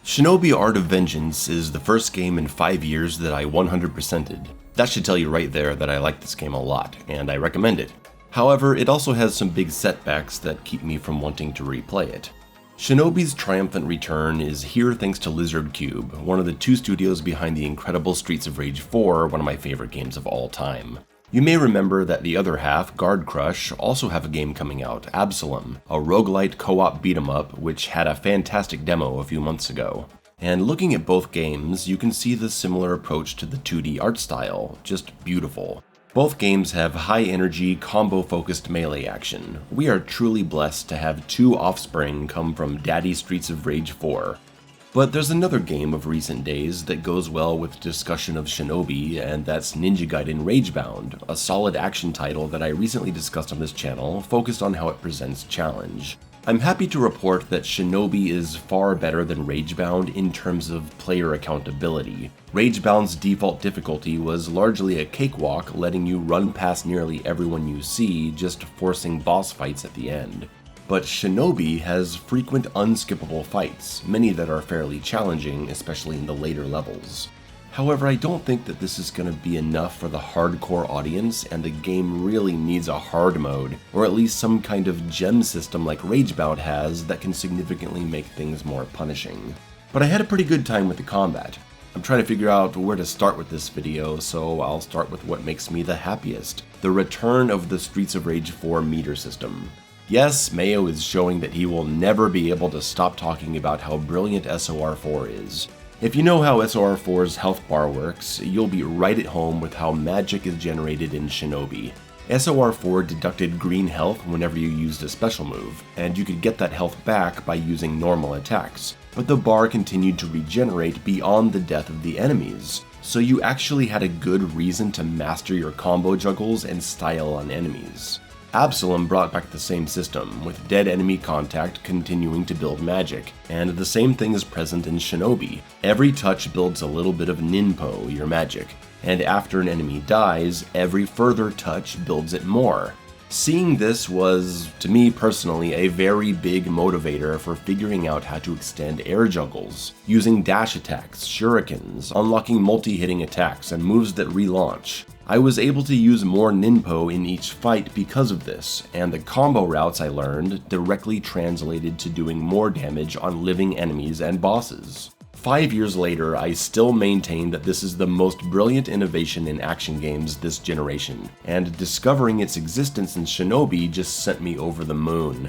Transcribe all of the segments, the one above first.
Shinobi Art of Vengeance is the first game in 5 years that I 100%ed. That should tell you right there that I like this game a lot, and I recommend it. However, it also has some big setbacks that keep me from wanting to replay it. Shinobi's triumphant return is here thanks to Lizard Cube, one of the two studios behind the incredible Streets of Rage 4, one of my favorite games of all time. You may remember that the other half, Guard Crush, also have a game coming out, Absalom, a roguelite co-op beat-em-up which had a fantastic demo a few months ago. And looking at both games, you can see the similar approach to the 2D art style, just beautiful. Both games have high-energy, combo-focused melee action. We are truly blessed to have two offspring come from Daddy Streets of Rage 4. But there's another game of recent days that goes well with discussion of Shinobi, and that's Ninja Gaiden Ragebound, a solid action title that I recently discussed on this channel, focused on how it presents challenge. I'm happy to report that Shinobi is far better than Ragebound in terms of player accountability. Ragebound's default difficulty was largely a cakewalk, letting you run past nearly everyone you see, just forcing boss fights at the end. But Shinobi has frequent unskippable fights, many that are fairly challenging, especially in the later levels. However, I don't think that this is going to be enough for the hardcore audience, and the game really needs a hard mode, or at least some kind of gem system like Ragebound has that can significantly make things more punishing. But I had a pretty good time with the combat. I'm trying to figure out where to start with this video, so I'll start with what makes me the happiest: the return of the Streets of Rage 4 meter system. Yes, Mayo is showing that he will never be able to stop talking about how brilliant SOR4 is. If you know how SOR4's health bar works, you'll be right at home with how magic is generated in Shinobi. SOR4 deducted green health whenever you used a special move, and you could get that health back by using normal attacks, but the bar continued to regenerate beyond the death of the enemies, so you actually had a good reason to master your combo juggles and style on enemies. Absalom brought back the same system, with dead enemy contact continuing to build magic, and the same thing is present in Shinobi. Every touch builds a little bit of Ninpo, your magic, and after an enemy dies, every further touch builds it more. Seeing this was, to me personally, a very big motivator for figuring out how to extend air juggles, using dash attacks, shurikens, unlocking multi-hitting attacks, and moves that relaunch. I was able to use more Ninpo in each fight because of this, and the combo routes I learned directly translated to doing more damage on living enemies and bosses. 5 years later, I still maintain that this is the most brilliant innovation in action games this generation, and discovering its existence in Shinobi just sent me over the moon.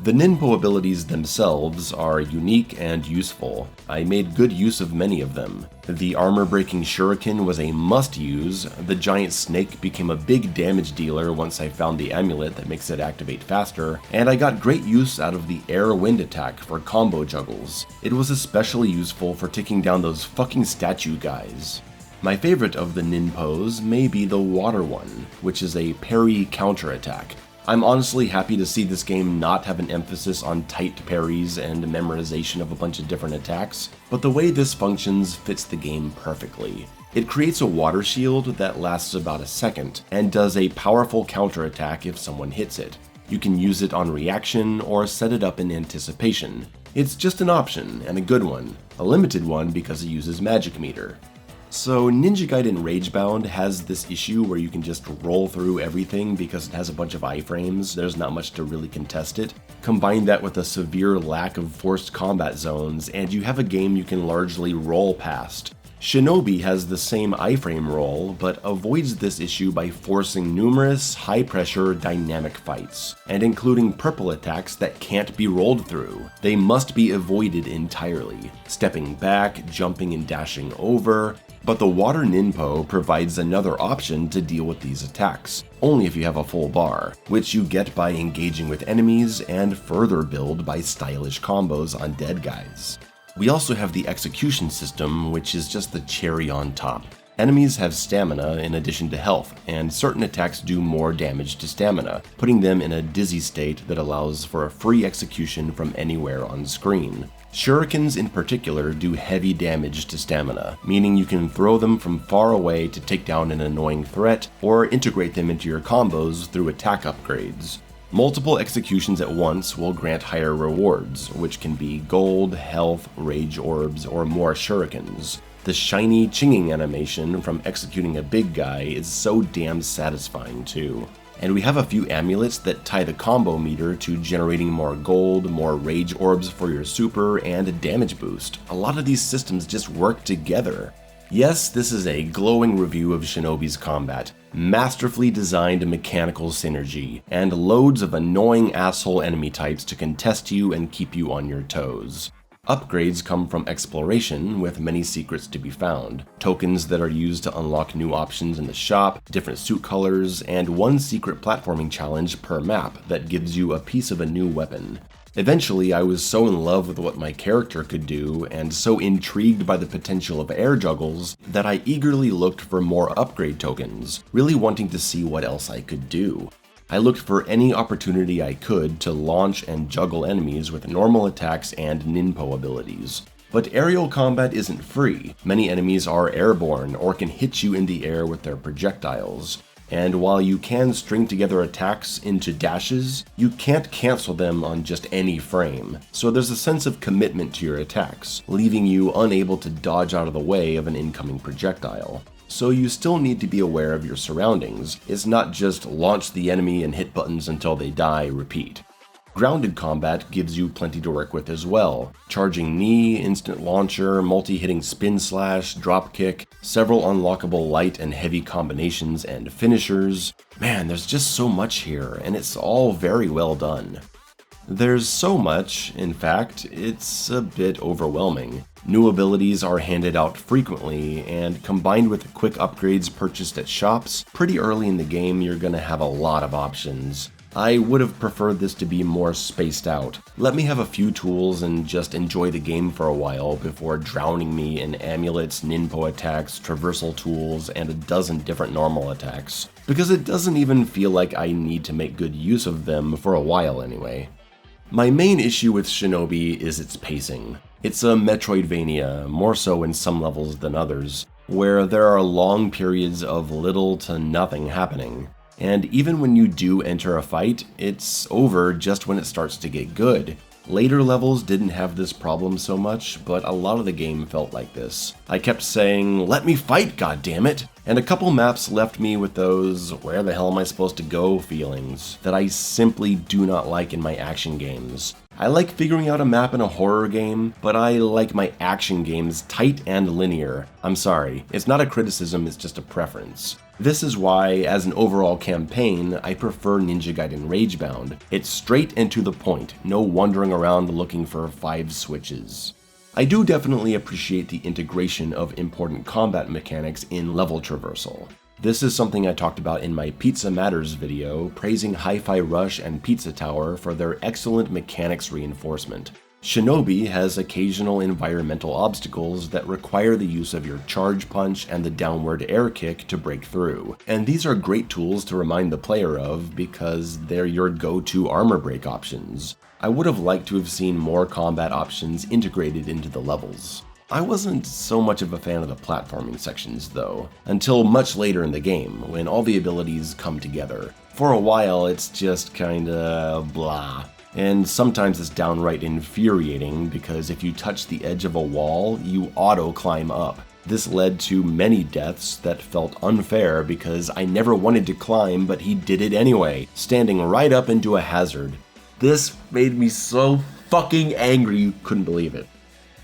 The Ninpo abilities themselves are unique and useful. I made good use of many of them. The armor-breaking shuriken was a must-use, the giant snake became a big damage dealer once I found the amulet that makes it activate faster, and I got great use out of the air-wind attack for combo juggles. It was especially useful for taking down those fucking statue guys. My favorite of the Ninpos may be the water one, which is a parry counter-attack. I'm honestly happy to see this game not have an emphasis on tight parries and memorization of a bunch of different attacks, but the way this functions fits the game perfectly. It creates a water shield that lasts about a second, and does a powerful counterattack if someone hits it. You can use it on reaction, or set it up in anticipation. It's just an option, and a good one. A limited one because it uses Magic Meter. So Ninja Gaiden Ragebound has this issue where you can just roll through everything because it has a bunch of iframes, there's not much to really contest it. Combine that with a severe lack of forced combat zones, and you have a game you can largely roll past. Shinobi has the same iframe roll, but avoids this issue by forcing numerous, high-pressure, dynamic fights, and including purple attacks that can't be rolled through. They must be avoided entirely, stepping back, jumping and dashing over. But the Water Ninpo provides another option to deal with these attacks, only if you have a full bar, which you get by engaging with enemies and further build by stylish combos on dead guys. We also have the execution system, which is just the cherry on top. Enemies have stamina in addition to health, and certain attacks do more damage to stamina, putting them in a dizzy state that allows for a free execution from anywhere on screen. Shurikens in particular do heavy damage to stamina, meaning you can throw them from far away to take down an annoying threat, or integrate them into your combos through attack upgrades. Multiple executions at once will grant higher rewards, which can be gold, health, rage orbs, or more shurikens. The shiny chinging animation from executing a big guy is so damn satisfying too. And we have a few amulets that tie the combo meter to generating more gold, more rage orbs for your super, and a damage boost. A lot of these systems just work together. Yes, this is a glowing review of Shinobi's combat. Masterfully designed mechanical synergy, and loads of annoying asshole enemy types to contest you and keep you on your toes. Upgrades come from exploration, with many secrets to be found, tokens that are used to unlock new options in the shop, different suit colors, and one secret platforming challenge per map that gives you a piece of a new weapon. Eventually, I was so in love with what my character could do, and so intrigued by the potential of air juggles, that I eagerly looked for more upgrade tokens, really wanting to see what else I could do. I looked for any opportunity I could to launch and juggle enemies with normal attacks and Ninpo abilities. But aerial combat isn't free. Many enemies are airborne or can hit you in the air with their projectiles. And while you can string together attacks into dashes, you can't cancel them on just any frame, so there's a sense of commitment to your attacks, leaving you unable to dodge out of the way of an incoming projectile. So you still need to be aware of your surroundings. It's not just launch the enemy and hit buttons until they die, repeat. Grounded combat gives you plenty to work with as well. Charging knee, instant launcher, multi-hitting spin slash, drop kick, several unlockable light and heavy combinations and finishers. Man, there's just so much here, and it's all very well done. There's so much, in fact, it's a bit overwhelming. New abilities are handed out frequently, and combined with quick upgrades purchased at shops, pretty early in the game you're gonna have a lot of options. I would have preferred this to be more spaced out. Let me have a few tools and just enjoy the game for a while before drowning me in amulets, Ninpo attacks, traversal tools, and a dozen different normal attacks. Because it doesn't even feel like I need to make good use of them for a while anyway. My main issue with Shinobi is its pacing. It's a Metroidvania, more so in some levels than others, where there are long periods of little to nothing happening. And even when you do enter a fight, it's over just when it starts to get good. Later levels didn't have this problem so much, but a lot of the game felt like this. I kept saying, "Let me fight, goddammit!" And a couple maps left me with those "where the hell am I supposed to go" feelings that I simply do not like in my action games. I like figuring out a map in a horror game, but I like my action games tight and linear. I'm sorry, it's not a criticism, it's just a preference. This is why, as an overall campaign, I prefer Ninja Gaiden Ragebound. It's straight and to the point, no wandering around looking for 5 switches. I do definitely appreciate the integration of important combat mechanics in level traversal. This is something I talked about in my Pizza Matters video, praising Hi-Fi Rush and Pizza Tower for their excellent mechanics reinforcement. Shinobi has occasional environmental obstacles that require the use of your charge punch and the downward air kick to break through, and these are great tools to remind the player of because they're your go-to armor break options. I would have liked to have seen more combat options integrated into the levels. I wasn't so much of a fan of the platforming sections though, until much later in the game, when all the abilities come together. For a while it's just kinda blah. And sometimes it's downright infuriating because if you touch the edge of a wall, you auto-climb up. This led to many deaths that felt unfair because I never wanted to climb, but he did it anyway, standing right up into a hazard. This made me so fucking angry you couldn't believe it.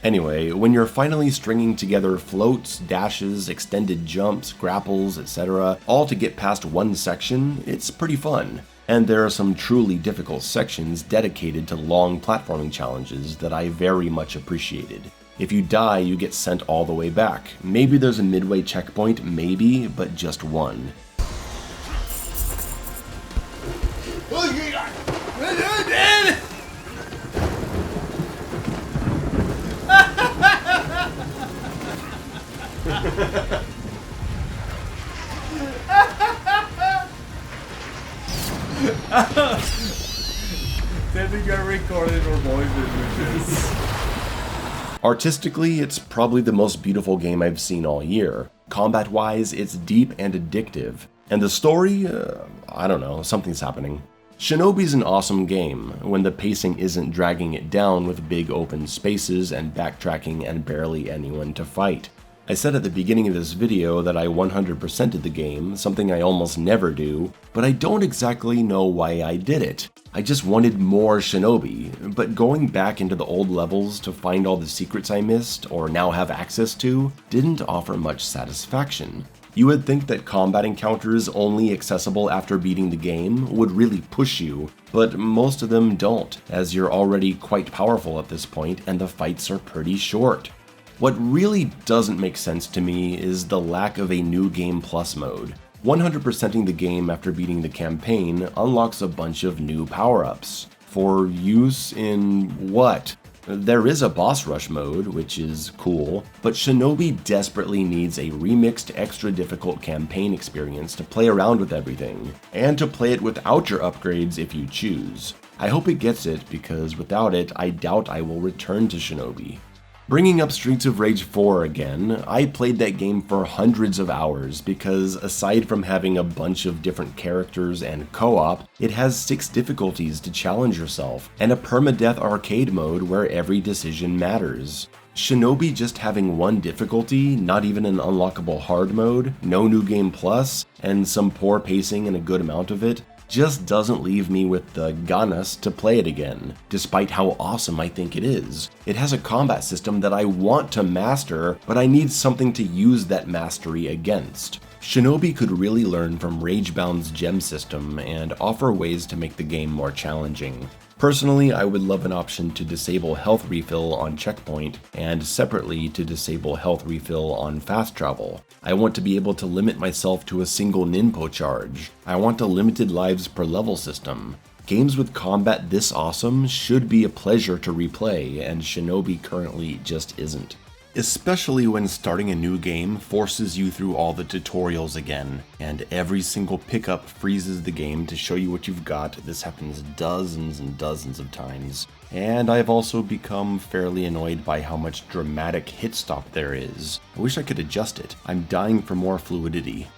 Anyway, when you're finally stringing together floats, dashes, extended jumps, grapples, etc., all to get past one section, it's pretty fun. And there are some truly difficult sections dedicated to long platforming challenges that I very much appreciated. If you die, you get sent all the way back. Maybe there's a midway checkpoint, maybe, but just one. Then you're recording your voice images. Artistically, it's probably the most beautiful game I've seen all year. Combat-wise, it's deep and addictive. And the story? I don't know, something's happening. Shinobi's an awesome game, when the pacing isn't dragging it down with big open spaces and backtracking and barely anyone to fight. I said at the beginning of this video that I 100%ed the game, something I almost never do, but I don't exactly know why I did it. I just wanted more Shinobi, but going back into the old levels to find all the secrets I missed, or now have access to, didn't offer much satisfaction. You would think that combat encounters only accessible after beating the game would really push you, but most of them don't, as you're already quite powerful at this point and the fights are pretty short. What really doesn't make sense to me is the lack of a New Game Plus mode. 100%ing the game after beating the campaign unlocks a bunch of new power-ups. For use in what? There is a boss rush mode, which is cool, but Shinobi desperately needs a remixed extra difficult campaign experience to play around with everything, and to play it without your upgrades if you choose. I hope it gets it, because without it, I doubt I will return to Shinobi. Bringing up Streets of Rage 4 again, I played that game for hundreds of hours because aside from having a bunch of different characters and co-op, it has 6 difficulties to challenge yourself, and a permadeath arcade mode where every decision matters. Shinobi just having one difficulty, not even an unlockable hard mode, no New Game Plus, and some poor pacing and a good amount of it, just doesn't leave me with the ganas to play it again, despite how awesome I think it is. It has a combat system that I want to master, but I need something to use that mastery against. Shinobi could really learn from Ragebound's gem system and offer ways to make the game more challenging. Personally, I would love an option to disable health refill on checkpoint, and separately to disable health refill on fast travel. I want to be able to limit myself to a single Ninpo charge. I want a limited lives per level system. Games with combat this awesome should be a pleasure to replay, and Shinobi currently just isn't. Especially when starting a new game forces you through all the tutorials again, and every single pickup freezes the game to show you what you've got. This happens dozens and dozens of times. And I've also become fairly annoyed by how much dramatic hit stop there is. I wish I could adjust it. I'm dying for more fluidity.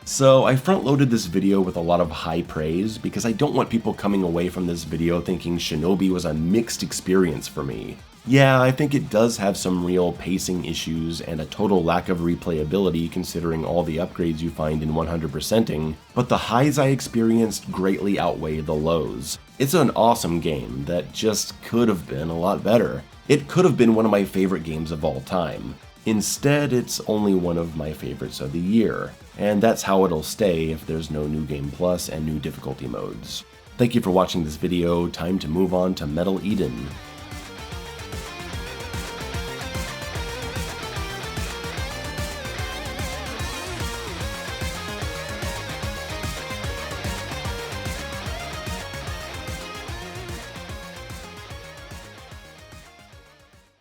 So I front-loaded this video with a lot of high praise because I don't want people coming away from this video thinking Shinobi was a mixed experience for me. Yeah, I think it does have some real pacing issues and a total lack of replayability considering all the upgrades you find in 100%ing, but the highs I experienced greatly outweigh the lows. It's an awesome game that just could have been a lot better. It could have been one of my favorite games of all time. Instead, it's only one of my favorites of the year, and that's how it'll stay if there's no New Game Plus and new difficulty modes. Thank you for watching this video. Time to move on to Metal Eden.